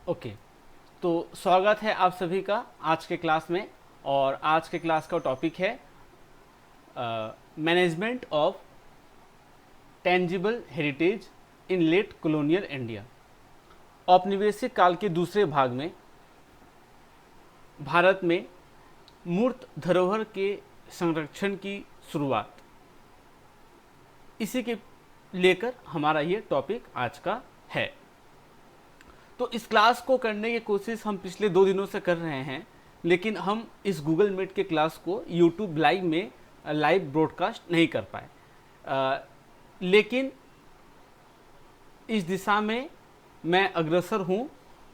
Okay, तो स्वागत है आप सभी का आज के क्लास में। और आज के क्लास का टॉपिक है management of tangible heritage in late colonial India. औपनिवेशिक काल के दूसरे भाग में भारत में मूर्त धरोहर के संरक्षण की शुरुआत, इसी के लेकर हमारा ये टॉपिक आज का है। तो इस क्लास को करने की कोशिश हम पिछले 2 दिनों से कर रहे हैं, लेकिन हम इस गूगल मीट के क्लास को यूट्यूब लाइव में लाइव ब्रॉडकास्ट नहीं कर पाए। लेकिन इस दिशा में मैं अग्रसर हूँ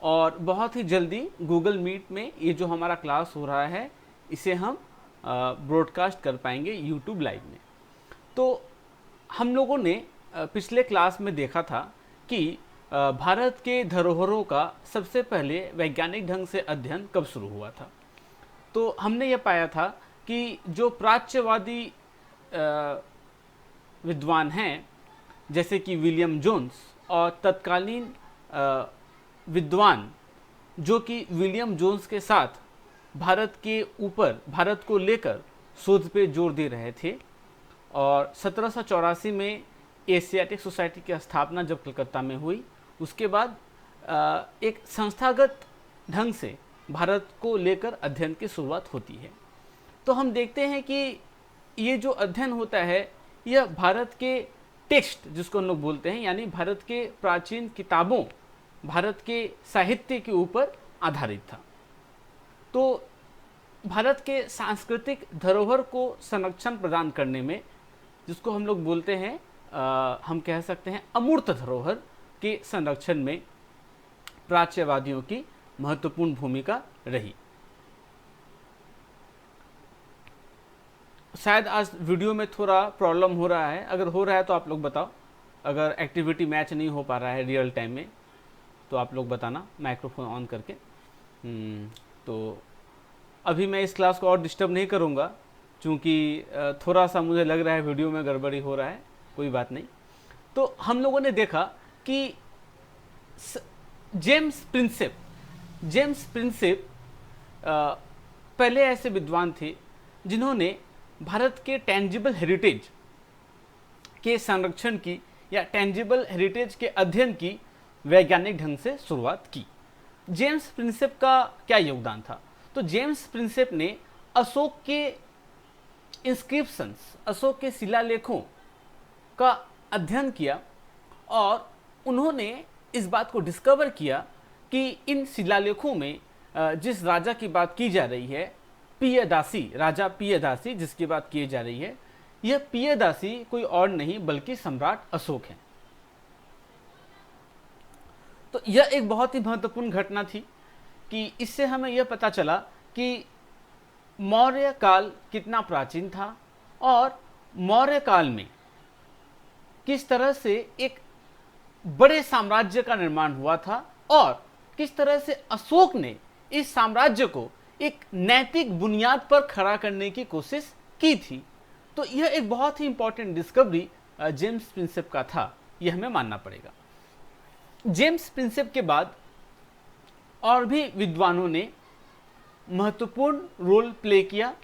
और बहुत ही जल्दी गूगल मीट में ये जो हमारा क्लास हो रहा है इसे हम ब्रॉडकास्ट कर पाएंगे यूट्यूब लाइव में। तो हम लोगों ने पिछले क्लास में देखा था कि भारत के धरोहरों का सबसे पहले वैज्ञानिक ढंग से अध्ययन कब शुरू हुआ था। तो हमने ये पाया था कि जो प्राच्यवादी विद्वान हैं, जैसे कि विलियम जोन्स, और तत्कालीन विद्वान जो कि विलियम जोन्स के साथ भारत के ऊपर, भारत को लेकर शोध पे जोर दे रहे थे। और 1784 में एशियाटिक सोसाइटी की स्थापना जब कलकत्ता में हुई, उसके बाद एक संस्थागत ढंग से भारत को लेकर अध्ययन की शुरुआत होती है। तो हम देखते हैं कि ये जो अध्ययन होता है यह भारत के टेक्स्ट, जिसको हम लोग बोलते हैं, यानी भारत के प्राचीन किताबों, भारत के साहित्य के ऊपर आधारित था। तो भारत के सांस्कृतिक धरोहर को संरक्षण प्रदान करने में, जिसको हम लोग बोलते हैं, हम कह सकते हैं अमूर्त धरोहर के संरक्षण में प्राच्यवादियों की महत्वपूर्ण भूमिका रही। शायद आज वीडियो में थोड़ा प्रॉब्लम हो रहा है, अगर हो रहा है तो आप लोग बताओ। अगर एक्टिविटी मैच नहीं हो पा रहा है रियल टाइम में तो आप लोग बताना माइक्रोफोन ऑन करके। तो अभी मैं इस क्लास को और डिस्टर्ब नहीं करूँगा, क्योंकि थोड़ा सा मुझे लग रहा है वीडियो में गड़बड़ी हो रहा है। कोई बात नहीं। तो हम लोगों ने देखा कि जेम्स प्रिंसेप पहले ऐसे विद्वान थे जिन्होंने भारत के टेंजिबल हेरिटेज के संरक्षण की या टेंजिबल हेरिटेज के अध्ययन की वैज्ञानिक ढंग से शुरुआत की। जेम्स प्रिंसेप का क्या योगदान था? तो जेम्स प्रिंसेप ने अशोक के इंस्क्रिप्शंस, अशोक के शिलालेखों का अध्ययन किया और उन्होंने इस बात को डिस्कवर किया कि इन शिलालेखों में जिस राजा की बात की जा रही है, पियदासी, राजा पियदासी जिसकी बात की जा रही है, यह पियदासी कोई और नहीं बल्कि सम्राट अशोक है। तो यह एक बहुत ही महत्वपूर्ण घटना थी कि इससे हमें यह पता चला कि मौर्य काल कितना प्राचीन था और मौर्य काल में किस तरह से एक बड़े साम्राज्य का निर्माण हुआ था और किस तरह से अशोक ने इस साम्राज्य को एक नैतिक बुनियाद पर खड़ा करने की कोशिश की थी। तो यह एक बहुत ही इंपॉर्टेंट डिस्कवरी जेम्स प्रिंसेप का था, यह हमें मानना पड़ेगा। जेम्स प्रिंसेप के बाद और भी विद्वानों ने महत्वपूर्ण रोल प्ले किया,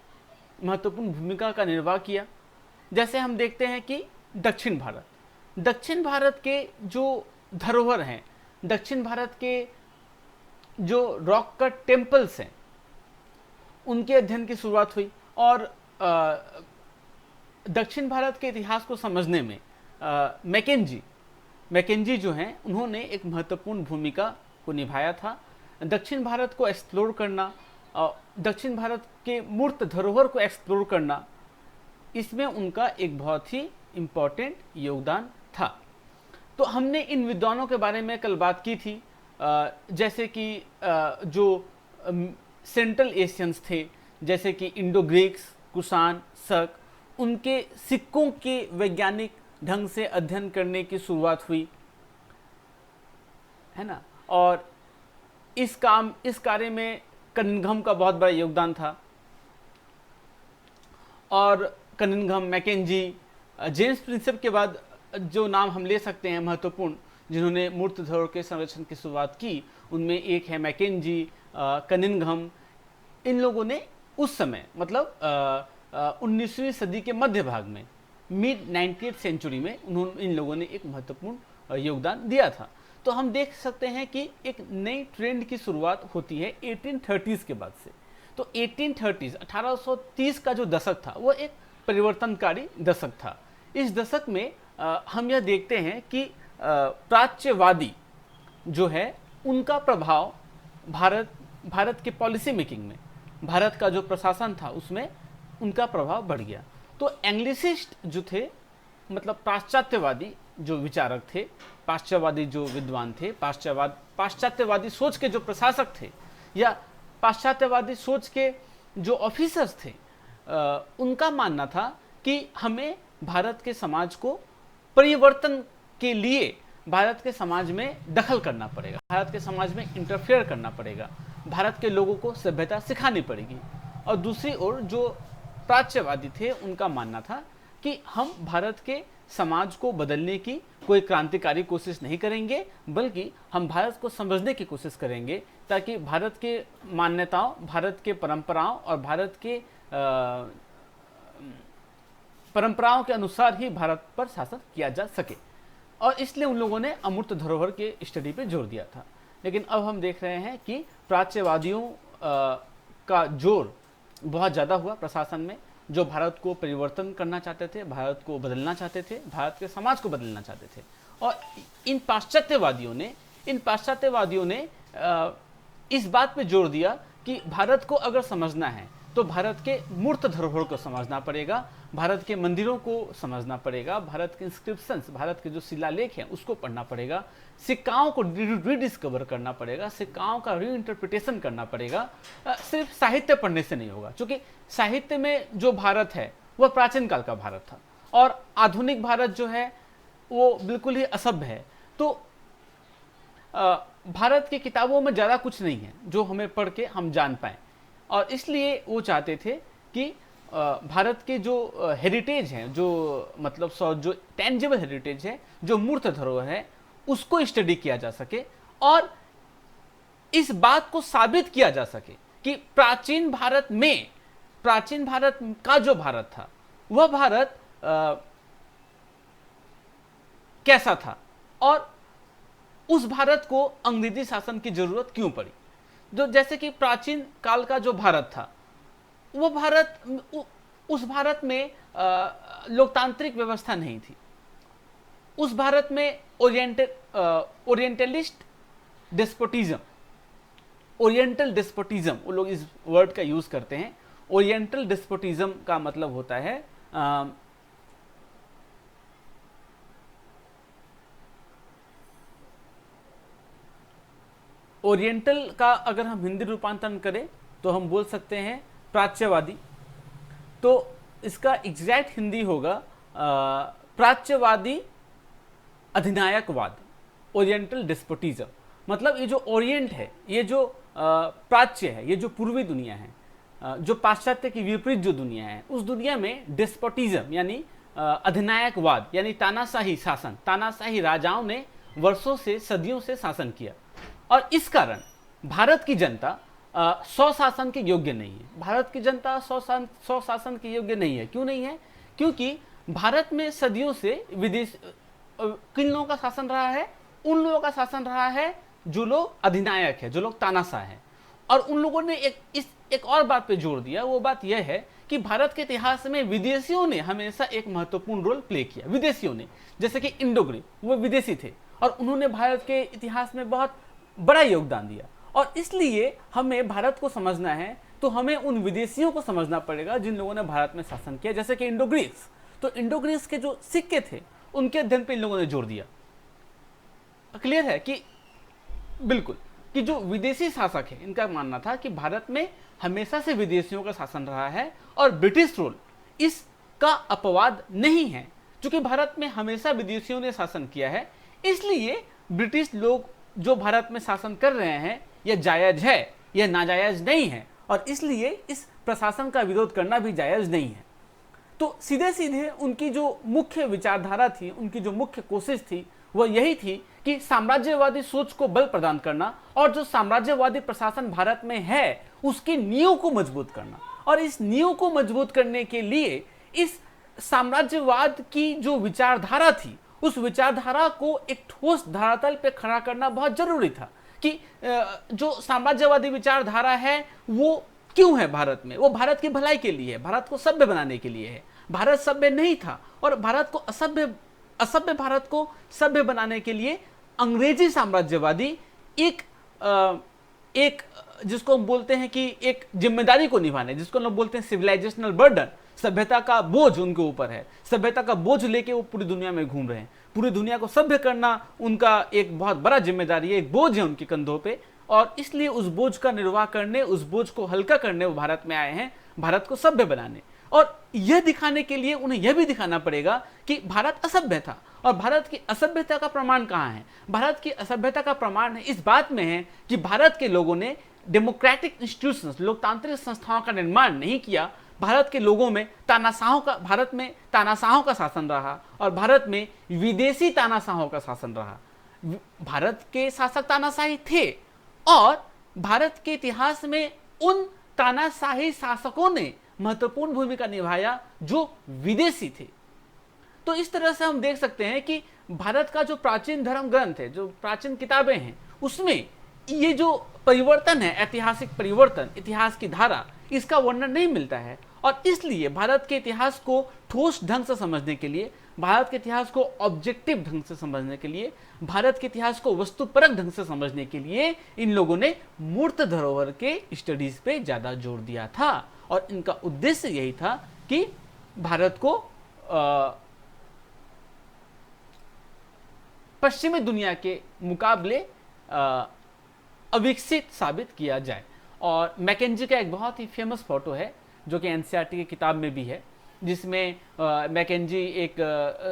महत्वपूर्ण भूमिका का निर्वाह किया। जैसे हम देखते हैं कि दक्षिण भारत के जो धरोहर हैं, दक्षिण भारत के जो रॉक कट टेम्पल्स हैं, उनके अध्ययन की शुरुआत हुई। और दक्षिण भारत के इतिहास को समझने में मैकेंजी जो हैं, उन्होंने एक महत्वपूर्ण भूमिका को निभाया था। दक्षिण भारत को एक्सप्लोर करना, दक्षिण भारत के मूर्त धरोहर को एक्सप्लोर करना, इसमें उनका एक बहुत ही इम्पोर्टेंट योगदान था। तो हमने इन विद्वानों के बारे में कल बात की थी, जैसे कि जो सेंट्रल एशियंस थे, जैसे कि इंडो ग्रीक्स, कुषाण, शक, उनके सिक्कों के वैज्ञानिक ढंग से अध्ययन करने की शुरुआत हुई, है ना। और इस कार्य में कनिंघम का बहुत बड़ा योगदान था। और कनिंघम, मैकेंजी, जेम्स प्रिंसेप के बाद जो नाम हम ले सकते हैं महत्वपूर्ण, जिन्होंने मूर्त धरोहर के संरक्षण की शुरुआत की, उनमें एक है मैकेंजी, कनिंघम। इन लोगों ने उस समय मतलब 19वीं सदी के मध्य भाग में, मिड 19th सेंचुरी में उन्होंने इन लोगों ने एक महत्वपूर्ण योगदान दिया था। तो हम देख सकते हैं कि एक नई ट्रेंड की शुरुआत होती है 1830s के बाद से। तो 1830 1830 का जो दशक था वो एक परिवर्तनकारी दशक था। इस दशक में हम यह देखते हैं कि प्राच्यवादी जो है उनका प्रभाव भारत के पॉलिसी मेकिंग में, भारत का जो प्रशासन था उसमें उनका प्रभाव बढ़ गया। तो एंग्लिसिस्ट जो थे, मतलब पाश्चात्यवादी जो विचारक थे, पाश्चात्यवादी जो विद्वान थे, पाश्चात्यवादी सोच के जो प्रशासक थे या पाश्चात्यवादी सोच के जो ऑफिसर्स थे, उनका मानना था कि हमें भारत के समाज को परिवर्तन के लिए भारत के समाज में दखल करना पड़ेगा, भारत के समाज में इंटरफेयर करना पड़ेगा, भारत के लोगों को सभ्यता सिखानी पड़ेगी। और दूसरी ओर जो प्राच्यवादी थे उनका मानना था कि हम भारत के समाज को बदलने की कोई क्रांतिकारी कोशिश नहीं करेंगे, बल्कि हम भारत को समझने की कोशिश करेंगे ताकि भारत के मान्यताओं, भारत के परंपराओं और भारत के परंपराओं के अनुसार ही भारत पर शासन किया जा सके। और इसलिए उन लोगों ने अमूर्त धरोहर के स्टडी पे जोर दिया था। लेकिन अब हम देख रहे हैं कि प्राच्यवादियों का जोर बहुत ज़्यादा हुआ प्रशासन में, जो भारत को परिवर्तन करना चाहते थे, भारत को बदलना चाहते थे, भारत के समाज को बदलना चाहते थे। और इन पाश्चात्यवादियों ने इस बात पे जोर दिया कि भारत को अगर समझना है तो भारत के मूर्त धरोहर को समझना पड़ेगा, भारत के मंदिरों को समझना पड़ेगा, भारत के इंस्क्रिप्शंस, भारत के जो शिलालेख हैं उसको पढ़ना पड़ेगा, सिक्काओं को रीडिस्कवर करना पड़ेगा, सिक्काओं का रीइंटरप्रिटेशन करना पड़ेगा। सिर्फ साहित्य पढ़ने से नहीं होगा, क्योंकि साहित्य में जो भारत है वह प्राचीन काल का भारत था और आधुनिक भारत जो है वो बिल्कुल ही असभ्य है। तो भारत की किताबों में ज़्यादा कुछ नहीं है जो हमें पढ़ के हम जान पाएँ, और इसलिए वो चाहते थे कि भारत के जो हेरिटेज हैं, जो मतलब जो टेंजिबल हेरिटेज है, जो मूर्त धरोहर है, उसको स्टडी किया जा सके और इस बात को साबित किया जा सके कि प्राचीन भारत का जो भारत था वह भारत कैसा था और उस भारत को अंग्रेजी शासन की जरूरत क्यों पड़ी। जो जैसे कि प्राचीन काल का जो भारत था वो उस भारत में लोकतांत्रिक व्यवस्था नहीं थी। उस भारत में ओरिएंटलिस्ट डेस्पोटिज्म, ओरिएंटल डेस्पोटिज्म, वो लोग इस वर्ड का यूज करते हैं। ओरिएंटल डेस्पोटिज्म का मतलब होता है ओरिएंटल का अगर हम हिंदी रूपांतरण करें तो हम बोल सकते हैं प्राच्यवादी। तो इसका एग्जैक्ट हिंदी होगा प्राच्यवादी अधिनायकवाद, ओरिएंटल डेस्पोटिज्म। मतलब ये जो ओरिएंट है, ये जो प्राच्य है, ये जो पूर्वी दुनिया है, जो पाश्चात्य की विपरीत जो दुनिया है, उस दुनिया में डेस्पोटिज्म यानी अधिनायकवाद यानी तानाशाही शासन, तानाशाही राजाओं ने वर्षों से, सदियों से शासन किया और इस कारण भारत की जनता स्वशासन के योग्य नहीं है। भारत की जनता स्वशासन के योग्य नहीं है। क्यों नहीं है? क्योंकि भारत में सदियों से विदेश किन लोगों का शासन रहा है? उन लोगों का शासन रहा है जो लोग अधिनायक है, जो लोग तानाशाह हैं। और उन लोगों ने एक और बात पे जोर दिया, वो बात यह है कि भारत के इतिहास में विदेशियों ने हमेशा एक महत्वपूर्ण रोल प्ले किया। विदेशियों ने, जैसे कि इंडोग्रीक, वो विदेशी थे और उन्होंने भारत के इतिहास में बहुत बड़ा योगदान दिया। और इसलिए हमें भारत को समझना है तो हमें उन विदेशियों को समझना पड़ेगा जिन लोगों ने भारत में शासन किया, जैसे कि इंडोग्रीक्स। तो इंडोग्रीक्स के जो सिक्के थे उनके अध्ययन पे इन लोगों ने जोर दिया। क्लियर है कि बिल्कुल कि जो विदेशी शासक है इनका मानना था कि भारत में हमेशा से विदेशियों का शासन रहा है और ब्रिटिश रूल इसका अपवाद नहीं है। क्योंकि भारत में हमेशा विदेशियों ने शासन किया है, इसलिए ब्रिटिश लोग जो भारत में शासन कर रहे हैं यह जायज है, यह नाजायज नहीं है, और इसलिए इस प्रशासन का विरोध करना भी जायज नहीं है। तो सीधे सीधे उनकी जो मुख्य विचारधारा थी, उनकी जो मुख्य कोशिश थी, वह यही थी कि साम्राज्यवादी सोच को बल प्रदान करना और जो साम्राज्यवादी प्रशासन भारत में है उसकी नींव को मजबूत करना। और इस नींव को मजबूत करने के लिए इस साम्राज्यवाद की जो विचारधारा थी उस विचारधारा को एक ठोस धरातल पे खड़ा करना बहुत जरूरी था कि जो साम्राज्यवादी विचारधारा है वो क्यों है भारत में, वो भारत की भलाई के लिए है, भारत को सभ्य बनाने के लिए है। भारत सभ्य नहीं था और भारत को असभ्य भारत को सभ्य बनाने के लिए अंग्रेजी साम्राज्यवादी एक जिसको हम बोलते हैं कि एक जिम्मेदारी को निभाने, जिसको हम बोलते हैं सिविलाइजेशनल बर्डन, सभ्यता का बोझ उनके ऊपर है। सभ्यता का बोझ लेके वो पूरी दुनिया में घूम रहे हैं। पूरी दुनिया को सभ्य करना उनका एक बहुत बड़ा जिम्मेदारी है, एक बोझ है उनके कंधों पे, और इसलिए उस बोझ का निर्वाह करने, उस बोझ को हल्का करने वो भारत में आए हैं, भारत को सभ्य बनाने। और यह दिखाने के लिए उन्हें यह भी दिखाना पड़ेगा कि भारत असभ्य था। और भारत की असभ्यता का प्रमाण कहाँ है? भारत की असभ्यता का प्रमाण इस बात में है कि भारत के लोगों ने डेमोक्रेटिक इंस्टीट्यूशंस, लोकतांत्रिक संस्थाओं का निर्माण नहीं किया। भारत के लोगों में भारत में तानाशाहों का शासन रहा और भारत में विदेशी तानाशाहों का शासन रहा। भारत के शासक तानाशाही थे और भारत के इतिहास में उन तानाशाही शासकों ने महत्वपूर्ण भूमिका निभाया जो विदेशी थे। तो इस तरह से हम देख सकते हैं कि भारत का जो प्राचीन धर्म ग्रंथ है, जो प्राचीन किताबें हैं, उसमें ये जो परिवर्तन है, ऐतिहासिक परिवर्तन, इतिहास की धारा, इसका वर्णन नहीं मिलता है। और इसलिए भारत के इतिहास को ठोस ढंग से समझने के लिए, भारत के इतिहास को ऑब्जेक्टिव ढंग से समझने के लिए, भारत के इतिहास को वस्तुपरक ढंग से समझने के लिए इन लोगों ने मूर्त धरोहर के स्टडीज पे ज्यादा जोर दिया था। और इनका उद्देश्य यही था कि भारत को पश्चिमी दुनिया के मुकाबले अविकसित साबित किया जाए। और मैकेंजी का एक बहुत ही फेमस फोटो है जो कि एनसीईआरटी की किताब में भी है, जिसमें मैकेंजी एक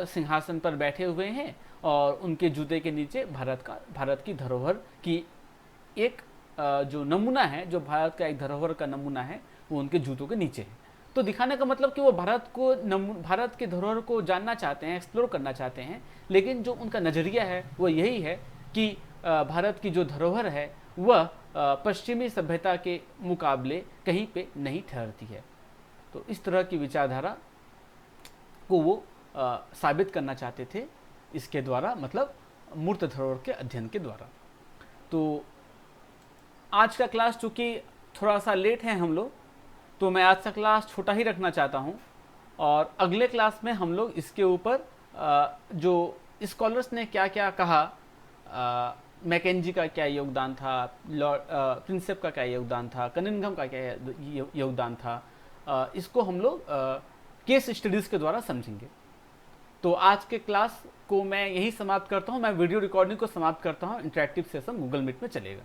सिंहासन पर बैठे हुए हैं और उनके जूते के नीचे भारत की धरोहर की एक जो नमूना है, जो भारत का एक धरोहर का नमूना है, वो उनके जूतों के नीचे है। तो दिखाने का मतलब कि वो भारत के धरोहर को जानना चाहते हैं, एक्सप्लोर करना चाहते हैं, लेकिन जो उनका नज़रिया है वो यही है कि भारत की जो धरोहर है वह पश्चिमी सभ्यता के मुकाबले कहीं पे नहीं ठहरती है। तो इस तरह की विचारधारा को वो साबित करना चाहते थे इसके द्वारा, मतलब मूर्त धरोहर के अध्ययन के द्वारा। तो आज का क्लास चूँकि थोड़ा सा लेट है हम लोग, तो मैं आज का क्लास छोटा ही रखना चाहता हूँ। और अगले क्लास में हम लोग इसके ऊपर जो स्कॉलर्स ने क्या क्या कहा, मैकेंजी का क्या योगदान था, प्रिंसेप का क्या योगदान था, कनिंघम का क्या योगदान था, इसको हम लोग केस स्टडीज़ के द्वारा समझेंगे। तो आज के क्लास को मैं यही समाप्त करता हूँ। मैं वीडियो रिकॉर्डिंग को समाप्त करता हूँ। इंटरेक्टिव सेशन गूगल मीट में चलेगा।